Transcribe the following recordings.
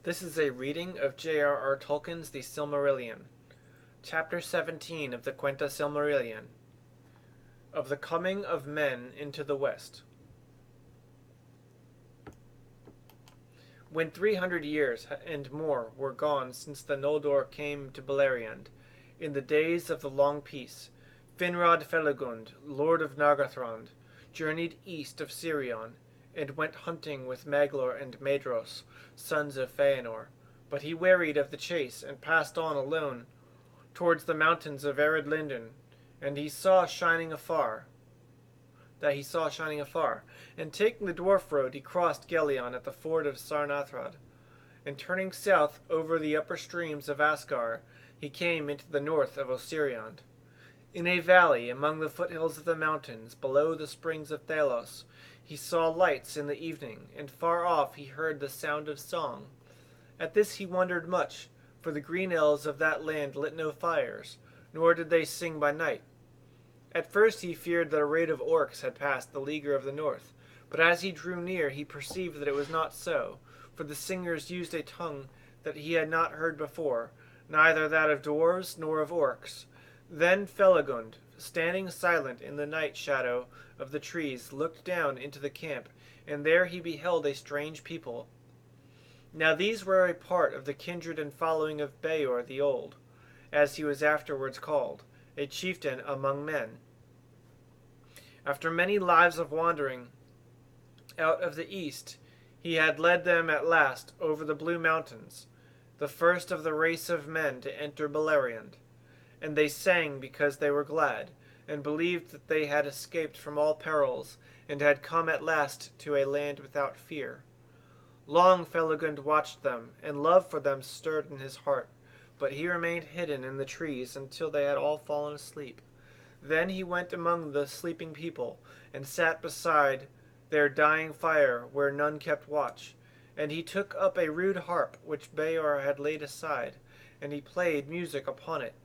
This is a reading of J.R.R. Tolkien's The Silmarillion, Chapter 17 of the Quenta Silmarillion, of the Coming of Men into the West. When 300 years and more were gone since the Noldor came to Beleriand, in the days of the Long Peace, Finrod Felagund, Lord of Nargothrond, journeyed east of Sirion, and went hunting with Maglor and Maedhros, sons of Feanor. But he wearied of the chase, and passed on alone towards the mountains of Arid Linden, and he saw shining afar, and taking the dwarf road he crossed Gelion at the ford of Sarnathrad, and turning south over the upper streams of Asgar, he came into the north of Osiriand. In a valley among the foothills of the mountains, below the springs of Thalos, he saw lights in the evening, and far off he heard the sound of song. At this he wondered much, for the green elves of that land lit no fires, nor did they sing by night. At first he feared that a raid of orcs had passed the leaguer of the north, but as he drew near he perceived that it was not so, for the singers used a tongue that he had not heard before, neither that of dwarves nor of orcs. Then Felagund, standing silent in the night shadow of the trees, looked down into the camp, and there he beheld a strange people. Now these were a part of the kindred and following of Beor the Old, as he was afterwards called, a chieftain among men. After many lives of wandering out of the east, he had led them at last over the Blue Mountains, the first of the race of men to enter Beleriand. And they sang because they were glad, and believed that they had escaped from all perils, and had come at last to a land without fear. Long Felagund watched them, and love for them stirred in his heart, but he remained hidden in the trees until they had all fallen asleep. Then he went among the sleeping people, and sat beside their dying fire where none kept watch. And he took up a rude harp which Beor had laid aside, and he played music upon it,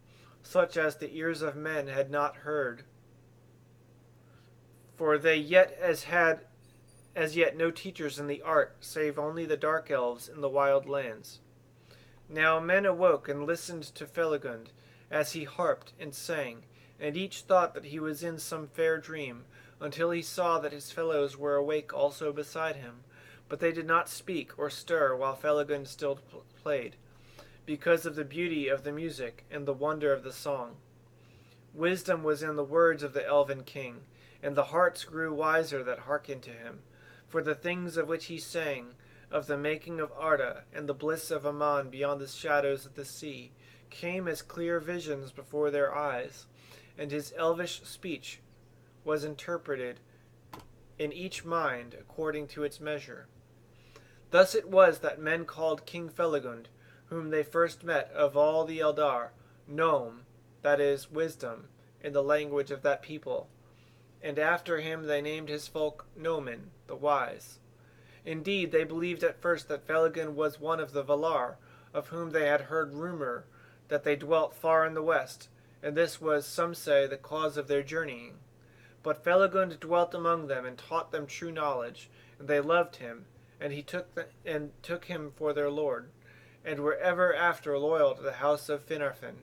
such as the ears of men had not heard, for they had as yet no teachers in the art, save only the dark elves in the wild lands. Now men awoke and listened to Felagund as he harped and sang, and each thought that he was in some fair dream, until he saw that his fellows were awake also beside him, but they did not speak or stir while Felagund still played, because of the beauty of the music and the wonder of the song. Wisdom was in the words of the elven king, and the hearts grew wiser that hearkened to him, for the things of which he sang, of the making of Arda and the bliss of Aman beyond the shadows of the sea, came as clear visions before their eyes, and his elvish speech was interpreted in each mind according to its measure. Thus it was that men called King Felagund, whom they first met of all the Eldar, Nome, that is, wisdom, in the language of that people, and after him they named his folk Nomen, the wise. Indeed, they believed at first that Felagund was one of the Valar, of whom they had heard rumor that they dwelt far in the west, and this was, some say, the cause of their journeying. But Felagund dwelt among them and taught them true knowledge, and they loved him, and he took him for their lord, and were ever after loyal to the house of Finarfin.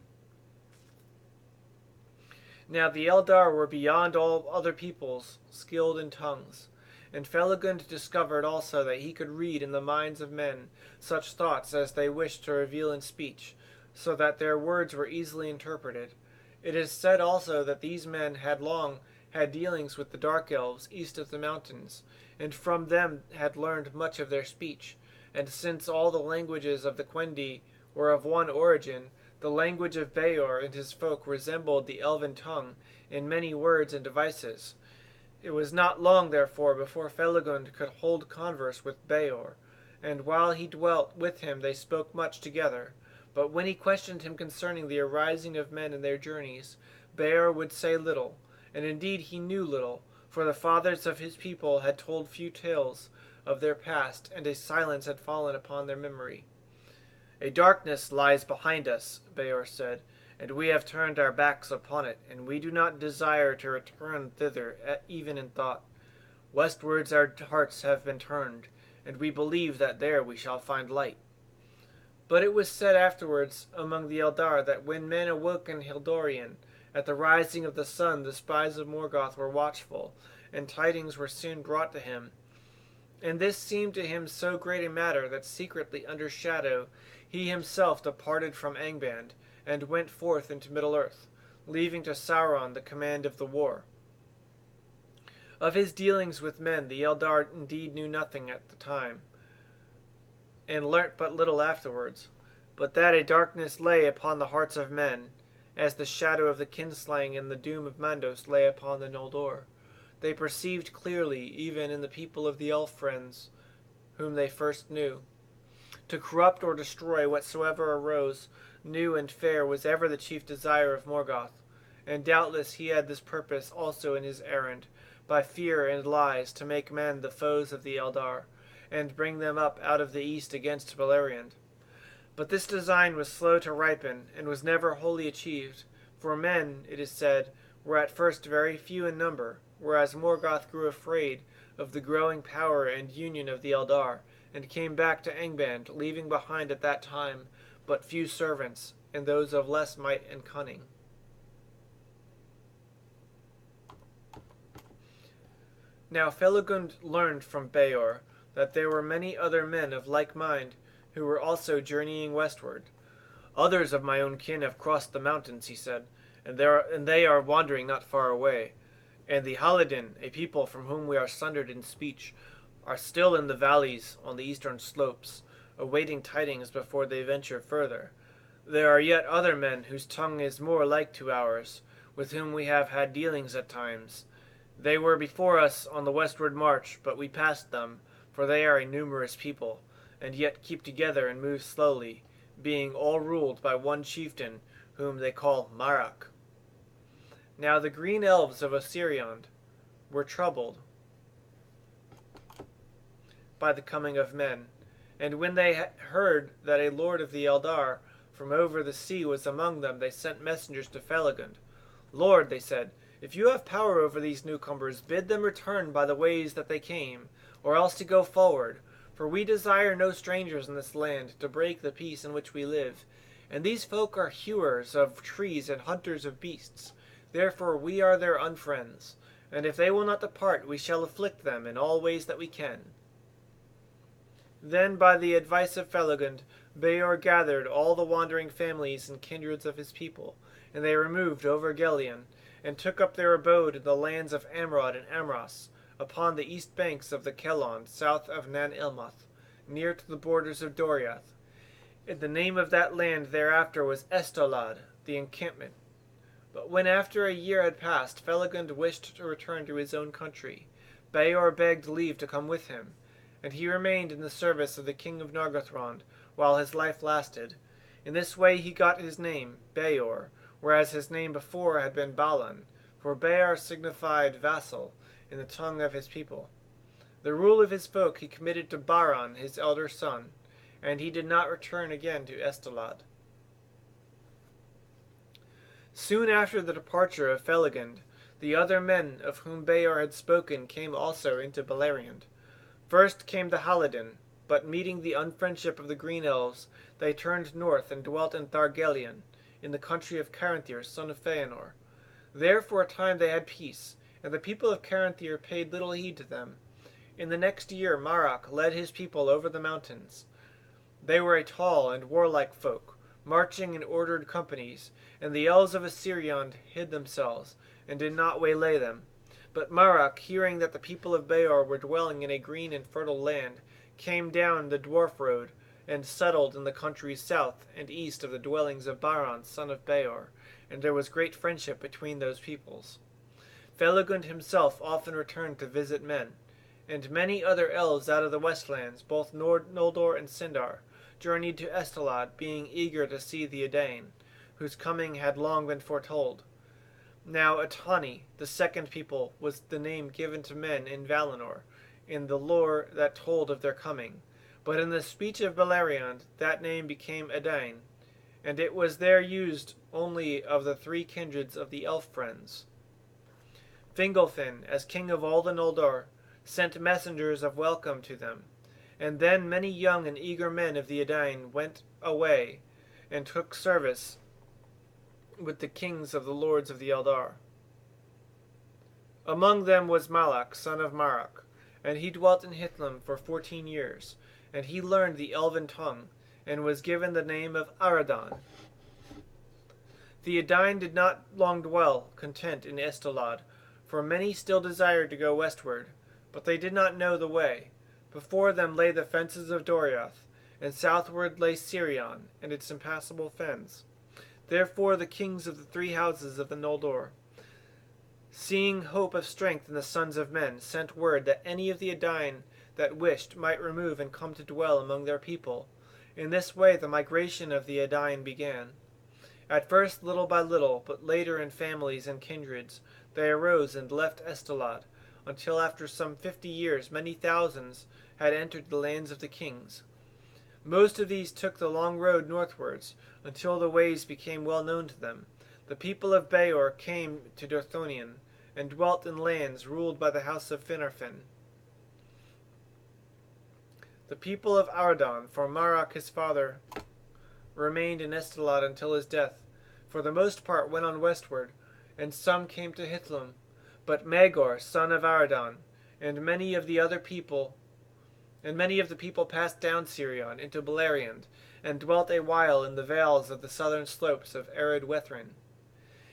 Now the Eldar were beyond all other peoples skilled in tongues, and Felagund discovered also that he could read in the minds of men such thoughts as they wished to reveal in speech, so that their words were easily interpreted. It is said also that these men had long had dealings with the dark elves east of the mountains, and from them had learned much of their speech. And since all the languages of the Quendi were of one origin, the language of Beor and his folk resembled the elven tongue in many words and devices. It was not long, therefore, before Felagund could hold converse with Beor, and while he dwelt with him they spoke much together. But when he questioned him concerning the arising of men in their journeys, Beor would say little, and indeed he knew little, for the fathers of his people had told few tales of their past, and a silence had fallen upon their memory. A darkness lies behind us, Beor said, and we have turned our backs upon it, and we do not desire to return thither, even in thought. Westwards our hearts have been turned, and we believe that there we shall find light. But it was said afterwards among the Eldar that when men awoke in Hildorian, at the rising of the sun the spies of Morgoth were watchful, and tidings were soon brought to him. And this seemed to him so great a matter that secretly under shadow he himself departed from Angband, and went forth into Middle-earth, leaving to Sauron the command of the war. Of his dealings with men the Eldar indeed knew nothing at the time, and learnt but little afterwards, but that a darkness lay upon the hearts of men, as the shadow of the kinslaying and the doom of Mandos lay upon the Noldor. They perceived clearly, even in the people of the elf-friends whom they first knew. To corrupt or destroy whatsoever arose, new and fair, was ever the chief desire of Morgoth, and doubtless he had this purpose also in his errand, by fear and lies to make men the foes of the Eldar, and bring them up out of the east against Beleriand. But this design was slow to ripen, and was never wholly achieved, for men, it is said, were at first very few in number, whereas Morgoth grew afraid of the growing power and union of the Eldar, and came back to Angband, leaving behind at that time but few servants, and those of less might and cunning. Now Felagund learned from Beor that there were many other men of like mind who were also journeying westward. "Others of my own kin have crossed the mountains," he said, and they are wandering not far away. And the Haladin, a people from whom we are sundered in speech, are still in the valleys on the eastern slopes, awaiting tidings before they venture further. There are yet other men whose tongue is more like to ours, with whom we have had dealings at times. They were before us on the westward march, but we passed them, for they are a numerous people, and yet keep together and move slowly, being all ruled by one chieftain, whom they call Marak. Now the green elves of Osiriand were troubled by the coming of men, and when they heard that a lord of the Eldar from over the sea was among them, they sent messengers to Felagund. "Lord," they said, "if you have power over these newcomers, bid them return by the ways that they came, or else to go forward, for we desire no strangers in this land to break the peace in which we live, and these folk are hewers of trees and hunters of beasts. Therefore we are their unfriends, and if they will not depart, we shall afflict them in all ways that we can." Then by the advice of Felagund, Beor gathered all the wandering families and kindreds of his people, and they removed over Gelion, and took up their abode in the lands of Amrod and Amras, upon the east banks of the Kelon, south of Nan Ilmoth, near to the borders of Doriath. And the name of that land thereafter was Estolad, the encampment. But when after a year had passed, Felagund wished to return to his own country, Beor begged leave to come with him, and he remained in the service of the king of Nargothrond while his life lasted. In this way he got his name, Beor, whereas his name before had been Balan, for Beor signified vassal in the tongue of his people. The rule of his folk he committed to Baran, his elder son, and he did not return again to Estolad. Soon after the departure of Felagund, the other men of whom Beor had spoken came also into Beleriand. First came the Haladin, but meeting the unfriendship of the Green Elves, they turned north and dwelt in Thargelion, in the country of Caranthir, son of Feanor. There for a time they had peace, and the people of Caranthir paid little heed to them. In the next year Marak led his people over the mountains. They were a tall and warlike folk, marching in ordered companies, and the elves of Osiriand hid themselves, and did not waylay them. But Marak, hearing that the people of Beor were dwelling in a green and fertile land, came down the dwarf road, and settled in the countries south and east of the dwellings of Baran, son of Beor, and there was great friendship between those peoples. Felagund himself often returned to visit men, and many other elves out of the westlands, both Noldor and Sindar, journeyed to Estolad, being eager to see the Edain, whose coming had long been foretold. Now Etani, the second people, was the name given to men in Valinor, in the lore that told of their coming, but in the speech of Beleriand that name became Edain, and it was there used only of the three kindreds of the elf-friends. Fingolfin, as king of all the Noldor, sent messengers of welcome to them, And then many young and eager men of the Edain went away and took service with the kings of the lords of the Eldar. Among them was Malak, son of Marach, and he dwelt in Hithlum for 14 years, and he learned the Elven tongue, and was given the name of Aradan. The Edain did not long dwell content in Estolad, for many still desired to go westward, but they did not know the way. Before them lay the fences of Doriath, and southward lay Sirion and its impassable fens. Therefore the kings of the 3 houses of the Noldor, seeing hope of strength in the sons of men, sent word that any of the Edain that wished might remove and come to dwell among their people. In this way the migration of the Edain began. At first little by little, but later in families and kindreds, they arose and left Estolad, until after some 50 years many thousands had entered the lands of the kings. Most of these took the long road northwards, until the ways became well known to them. The people of Beor came to Dorthonion, and dwelt in lands ruled by the house of Finarfin. The people of Aradan, for Marach his father, remained in Estolad until his death, for the most part went on westward, and some came to Hithlum. But Magor, son of Aradan, and many of the people passed down Sirion into Beleriand, and dwelt a while in the vales of the southern slopes of arid Wethrin.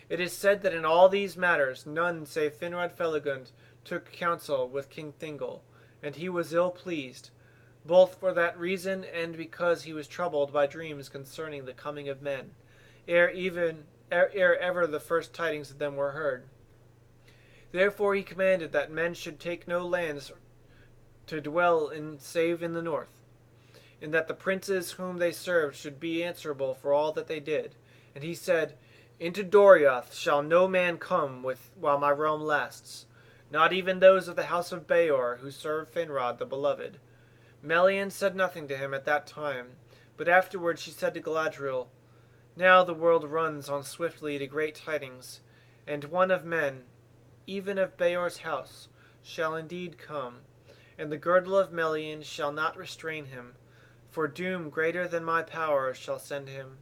It is said that in all these matters none save Finrod Felagund took counsel with King Thingol, and he was ill pleased, both for that reason and because he was troubled by dreams concerning the coming of men, ere ever the first tidings of them were heard. Therefore he commanded that men should take no lands to dwell in save in the north, and that the princes whom they served should be answerable for all that they did. And he said, Into Doriath shall no man come while my realm lasts, not even those of the house of Beor who serve Finrod the beloved. Melian said nothing to him at that time, but afterward she said to Galadriel, Now the world runs on swiftly to great tidings, and one of men, even of Beor's house, shall indeed come, and the girdle of Melian shall not restrain him, for doom greater than my power shall send him,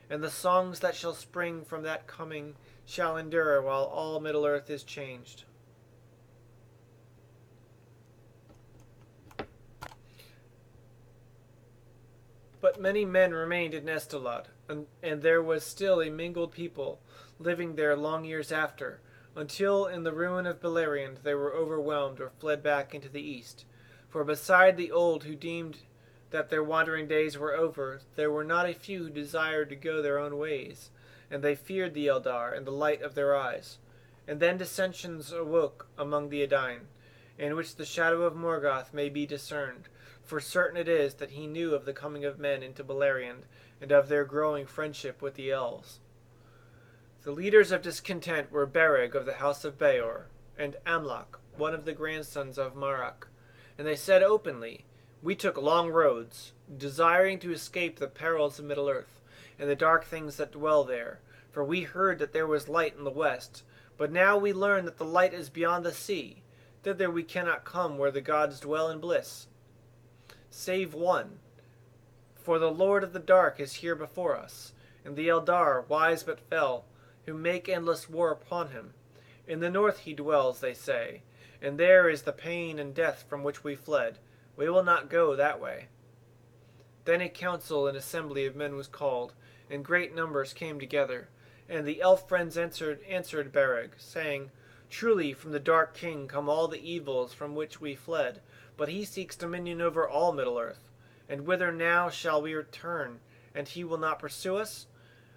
and the songs that shall spring from that coming shall endure while all Middle-earth is changed. But many men remained in Estolad, and there was still a mingled people living there long years after, until in the ruin of Beleriand they were overwhelmed or fled back into the east. For beside the old who deemed that their wandering days were over, there were not a few who desired to go their own ways, and they feared the Eldar and the light of their eyes. And then dissensions awoke among the Edain, in which the shadow of Morgoth may be discerned, for certain it is that he knew of the coming of men into Beleriand, and of their growing friendship with the elves. The leaders of discontent were Bereg of the house of Beor, and Amlak, one of the grandsons of Marach, and they said openly, We took long roads, desiring to escape the perils of Middle-earth, and the dark things that dwell there, for we heard that there was light in the west, but now we learn that the light is beyond the sea. Thither we cannot come where the gods dwell in bliss, save one, for the Lord of the Dark is here before us, and the Eldar, wise but fell, who make endless war upon him. In the north he dwells, they say, and there is the pain and death from which we fled. We will not go that way. Then a council and assembly of men was called, and great numbers came together, and the elf friends answered Bereg, saying, Truly from the Dark King come all the evils from which we fled, but he seeks dominion over all Middle-earth. And whither now shall we return, and he will not pursue us?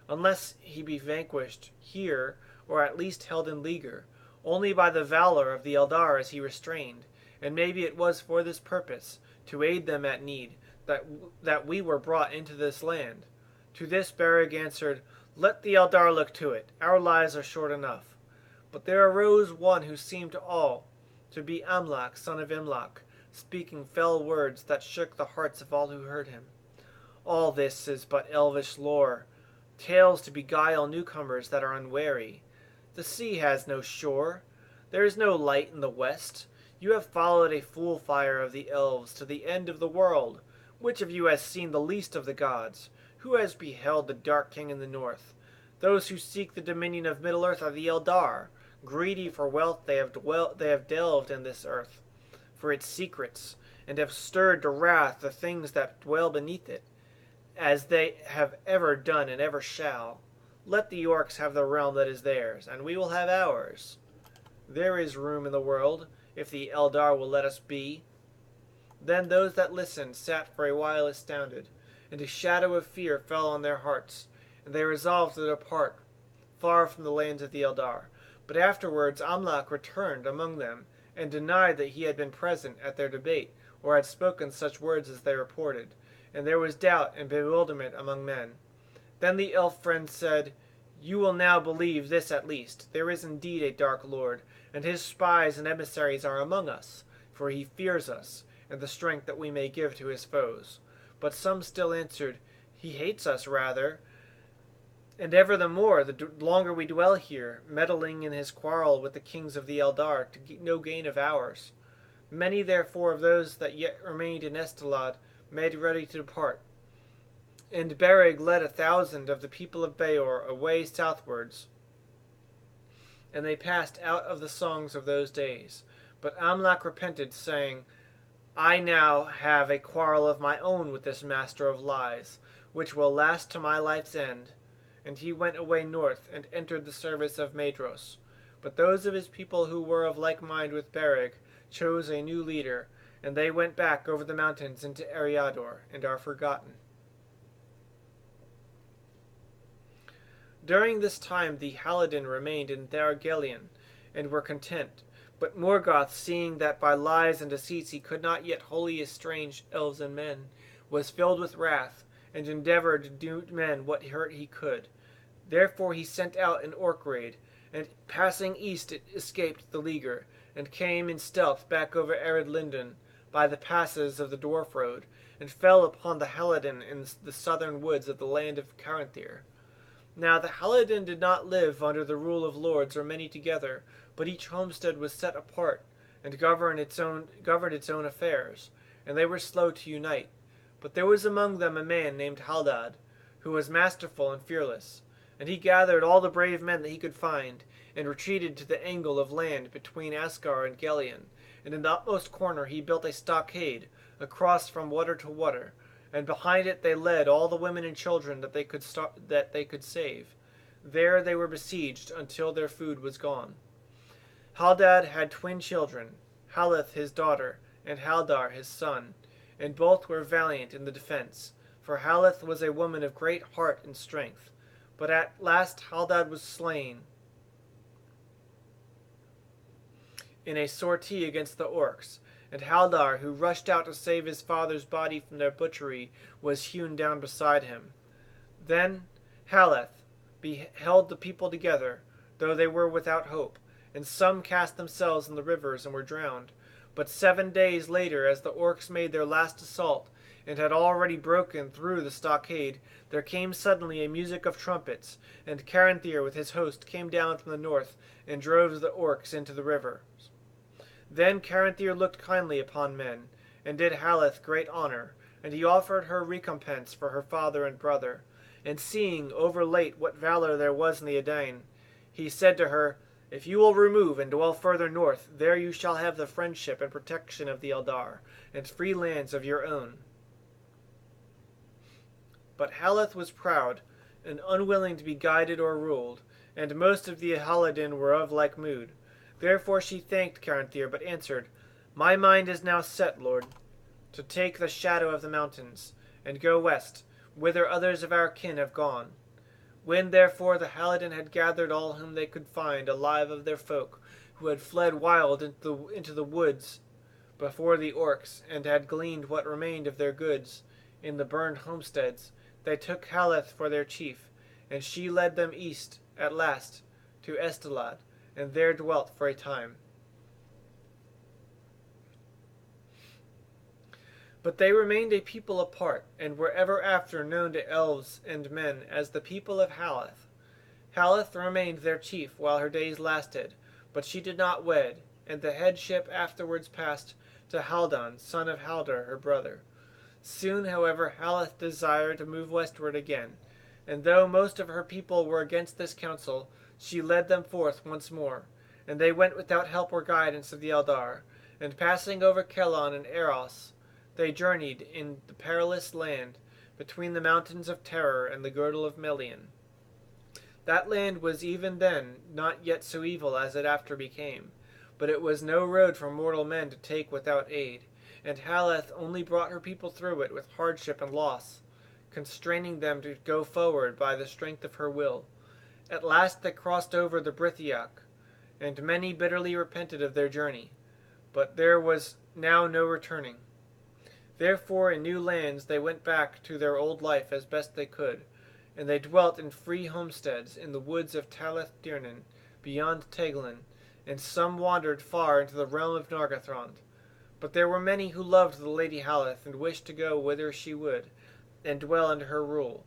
Unless he be vanquished here, or at least held in leaguer. Only by the valor of the Eldar is he restrained, and maybe it was for this purpose, to aid them at need, that we were brought into this land. To this Bereg answered, Let the Eldar look to it, our lives are short enough. But there arose one who seemed to all to be Amlak, son of Imlak, speaking fell words that shook the hearts of all who heard him. All this is but elvish lore, tales to beguile newcomers that are unwary. The sea has no shore. There is no light in the west. You have followed a fool fire of the elves to the end of the world. Which of you has seen the least of the gods? Who has beheld the dark king in the north? Those who seek the dominion of Middle-earth are the Eldar. Greedy for wealth, they have delved in this earth for its secrets, and have stirred to wrath the things that dwell beneath it, as they have ever done and ever shall. Let the orcs have the realm that is theirs, and we will have ours. There is room in the world, if the Eldar will let us be. Then those that listened sat for a while astounded, and a shadow of fear fell on their hearts, and they resolved to depart far from the lands of the Eldar. But afterwards Amlach returned among them, and denied that he had been present at their debate, or had spoken such words as they reported, and there was doubt and bewilderment among men. Then the elf friend said, You will now believe this at least. There is indeed a dark lord, and his spies and emissaries are among us, for he fears us, and the strength that we may give to his foes. But some still answered, He hates us rather, and ever the more, the longer we dwell here, meddling in his quarrel with the kings of the Eldar, to no gain of ours. Many therefore of those that yet remained in Estalad made ready to depart, and Berig led 1,000 of the people of Beor away southwards, and they passed out of the songs of those days. But Amlach repented, saying, I now have a quarrel of my own with this master of lies, which will last to my life's end. And he went away north, and entered the service of Maedhros. But those of his people who were of like mind with Berig chose a new leader, and they went back over the mountains into Eriador, and are forgotten. During this time the Halidin remained in Thargelion, and were content. But Morgoth, seeing that by lies and deceits he could not yet wholly estrange elves and men, was filled with wrath, and endeavored to do men what hurt he could. Therefore he sent out an orc raid, and passing east it escaped the leaguer, and came in stealth back over Ered Linden by the passes of the Dwarf Road, and fell upon the Halidin in the southern woods of the land of Caranthir. Now the Halidin did not live under the rule of lords or many together, but each homestead was set apart, and governed its own affairs, and they were slow to unite. But there was among them a man named Haldad, who was masterful and fearless, and he gathered all the brave men that he could find, and retreated to the angle of land between Asgard and Gelion, and in the utmost corner he built a stockade, across from water to water, and behind it they led all the women and children that they could save. There they were besieged until their food was gone. Haldad had twin children, Haleth his daughter, and Haldar his son, and both were valiant in the defense, for Haleth was a woman of great heart and strength. But at last Haldad was slain in a sortie against the orcs, and Haldar, who rushed out to save his father's body from their butchery, was hewn down beside him. Then Haleth beheld the people together, though they were without hope, and some cast themselves in the rivers and were drowned. But 7 days later, as the orcs made their last assault, and had already broken through the stockade, there came suddenly a music of trumpets, and Caranthir with his host came down from the north, and drove the orcs into the rivers. Then Caranthir looked kindly upon men, and did Haleth great honor, and he offered her recompense for her father and brother. And seeing overlate what valor there was in the Edain, he said to her, If you will remove and dwell further north, there you shall have the friendship and protection of the Eldar, and free lands of your own. But Haleth was proud, and unwilling to be guided or ruled, and most of the Halidin were of like mood. Therefore she thanked Caranthir, but answered, My mind is now set, lord, to take the shadow of the mountains, and go west, whither others of our kin have gone. When therefore the Halidin had gathered all whom they could find alive of their folk, who had fled wild into the woods before the orcs, and had gleaned what remained of their goods in the burned homesteads, they took Haleth for their chief, and she led them east at last to Estalad, and there dwelt for a time. But they remained a people apart, and were ever after known to elves and men as the people of Haleth. Haleth remained their chief while her days lasted, but she did not wed, and the headship afterwards passed to Haldan, son of Haldor, her brother. Soon, however, Haleth desired to move westward again, and though most of her people were against this counsel, she led them forth once more, and they went without help or guidance of the Eldar, and passing over Kelon and Eros, they journeyed in the perilous land between the mountains of Terror and the girdle of Melian. That land was even then not yet so evil as it after became, but it was no road for mortal men to take without aid, and Haleth only brought her people through it with hardship and loss, constraining them to go forward by the strength of her will. At last they crossed over the Brithiak, and many bitterly repented of their journey, but there was now no returning. Therefore in new lands they went back to their old life as best they could, and they dwelt in free homesteads in the woods of Talath Dirnan, beyond Teglin, and some wandered far into the realm of Nargothrond. But there were many who loved the Lady Haleth and wished to go whither she would, and dwell under her rule.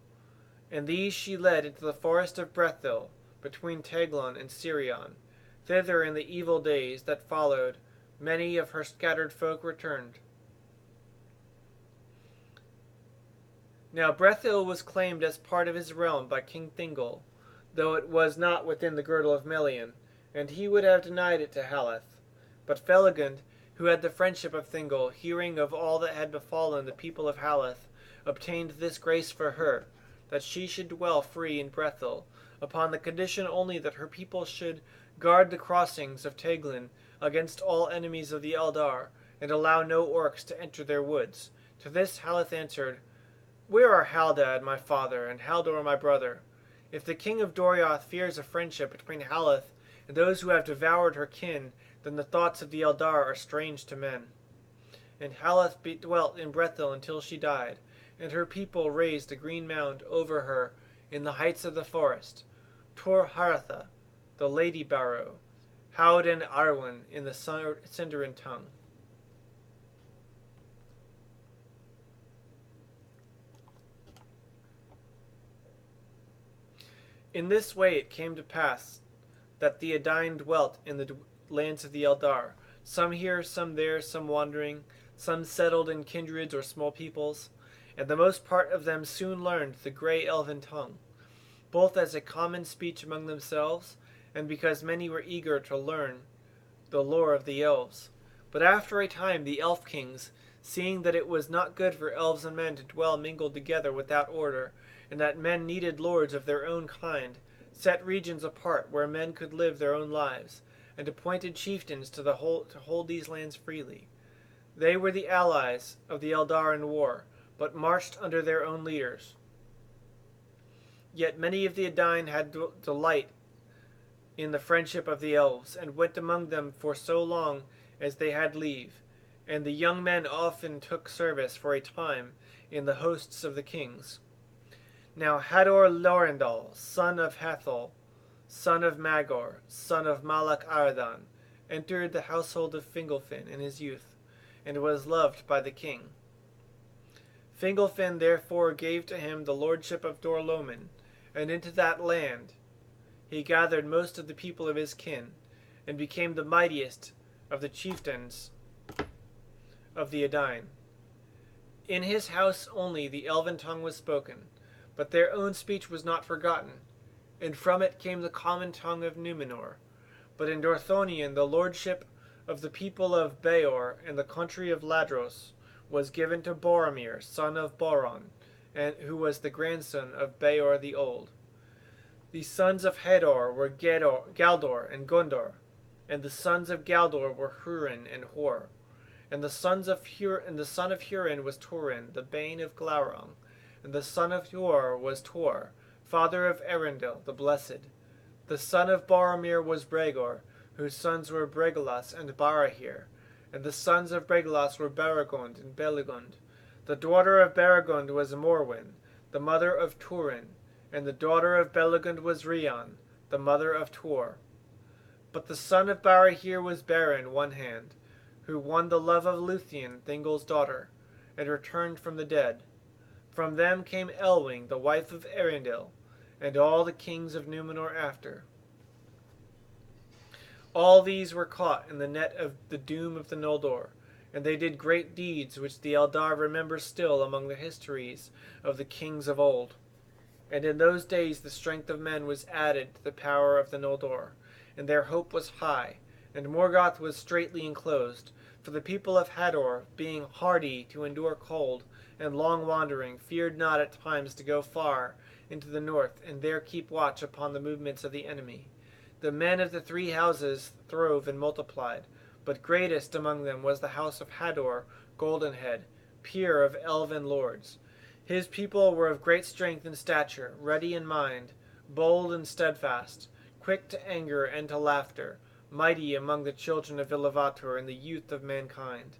And these she led into the forest of Brethil, between Teglon and Sirion. Thither in the evil days that followed, many of her scattered folk returned. Now Brethil was claimed as part of his realm by King Thingol, though it was not within the girdle of Melian, and he would have denied it to Haleth. But Felagund, who had the friendship of Thingol, hearing of all that had befallen the people of Haleth, obtained this grace for her, that she should dwell free in Brethil, upon the condition only that her people should guard the crossings of Teglin against all enemies of the Eldar, and allow no orcs to enter their woods. To this Haleth answered, "Where are Haldad, my father, and Haldor, my brother? If the king of Dorioth fears a friendship between Haleth and those who have devoured her kin, then the thoughts of the Eldar are strange to men." And Haleth dwelt in Brethil until she died, and her people raised a green mound over her in the heights of the forest, Tor Haratha, the Lady Barrow, Howden Arwen in the Sindarin tongue. In this way it came to pass that the Edain dwelt in the lands of the Eldar, some here, some there, some wandering, some settled in kindreds or small peoples, and the most part of them soon learned the grey elven tongue, both as a common speech among themselves, and because many were eager to learn the lore of the elves. But after a time the elf kings, seeing that it was not good for elves and men to dwell mingled together without order, and that men needed lords of their own kind, set regions apart where men could live their own lives, and appointed chieftains to hold these lands freely. They were the allies of the Eldar in war, but marched under their own leaders. Yet many of the Edain had delight in the friendship of the elves, and went among them for so long as they had leave, and the young men often took service for a time in the hosts of the kings. Now Hador Lorendal, son of Hathor, son of Magor, son of Malak Aradan, entered the household of Fingolfin in his youth, and was loved by the king. Fingolfin therefore gave to him the lordship of Dorlomin, and into that land he gathered most of the people of his kin, and became the mightiest of the chieftains of the Edain. In his house only the elven tongue was spoken, but their own speech was not forgotten, and from it came the common tongue of Numenor. But in Dorthonion the lordship of the people of Beor and the country of Ladros was given to Boromir, son of Boron, and who was the grandson of Beor the Old. The sons of Hedor were Galdor and Gondor, and the sons of Galdor were Hurin and Hor, and the son of Hurin was Turin, the bane of Glaurung, and the son of Hor was Tor, father of Erendil the Blessed. The son of Boromir was Bregor, whose sons were Bregalas and Barahir, and the sons of Bregalas were Baragond and Beligund. The daughter of Baragond was Morwen, the mother of Turin, and the daughter of Beligund was Rian, the mother of Tor. But the son of Barahir was Beren one hand, who won the love of Luthien, Thingol's daughter, and returned from the dead. From them came Elwing, the wife of Erendil, and all the kings of Numenor after. All these were caught in the net of the doom of the Noldor, and they did great deeds which the Eldar remembers still among the histories of the kings of old. And in those days the strength of men was added to the power of the Noldor, and their hope was high, and Morgoth was straitly enclosed, for the people of Hador, being hardy to endure cold and long wandering, feared not at times to go far into the north and there keep watch upon the movements of the enemy. The men of the three houses throve and multiplied, but greatest among them was the house of Hador, Goldenhead, peer of elven lords. His people were of great strength and stature, ready in mind, bold and steadfast, quick to anger and to laughter, mighty among the children of Iluvatar and the youth of mankind.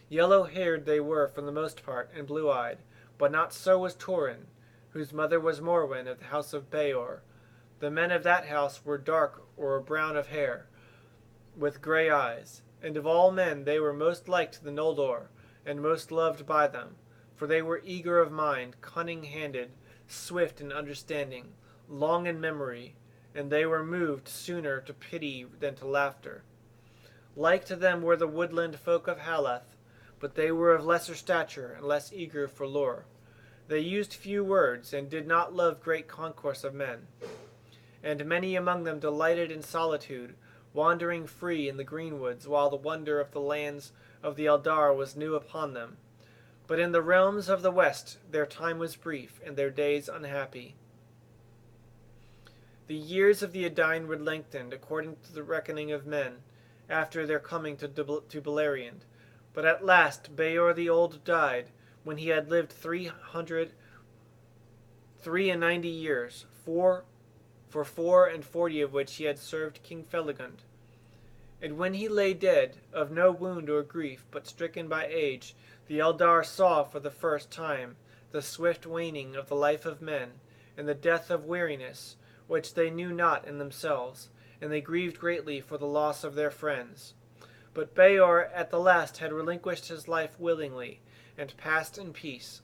Yellow-haired they were for the most part, and blue-eyed, but not so was Turin, whose mother was Morwen of the house of Beor. The men of that house were dark or brown of hair, with grey eyes, and of all men they were most like to the Noldor, and most loved by them, for they were eager of mind, cunning-handed, swift in understanding, long in memory, and they were moved sooner to pity than to laughter. Like to them were the woodland folk of Halath, but they were of lesser stature and less eager for lore. They used few words, and did not love great concourse of men. And many among them delighted in solitude, wandering free in the greenwoods, while the wonder of the lands of the Eldar was new upon them. But in the realms of the west their time was brief, and their days unhappy. The years of the Edain were lengthened according to the reckoning of men, after their coming to Beleriand. But at last Beor the Old died, when he had lived 390 years, for 44 of which he had served King Felagund. And when he lay dead, of no wound or grief, but stricken by age, the Eldar saw for the first time the swift waning of the life of men, and the death of weariness, which they knew not in themselves, and they grieved greatly for the loss of their friends. But Beor at the last had relinquished his life willingly, and passed in peace.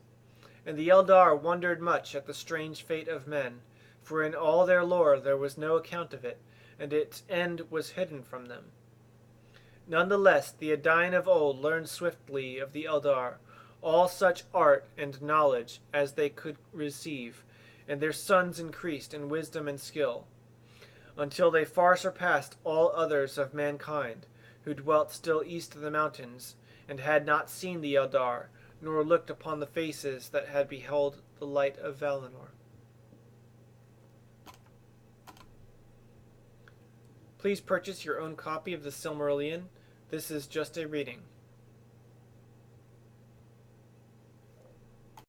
And the Eldar wondered much at the strange fate of men, for in all their lore there was no account of it, and its end was hidden from them. None the less, the Edain of old learned swiftly of the Eldar all such art and knowledge as they could receive, and their sons increased in wisdom and skill, until they far surpassed all others of mankind, who dwelt still east of the mountains, and had not seen the Eldar, nor looked upon the faces that had beheld the light of Valinor. Please purchase your own copy of the Silmarillion. This is just a reading.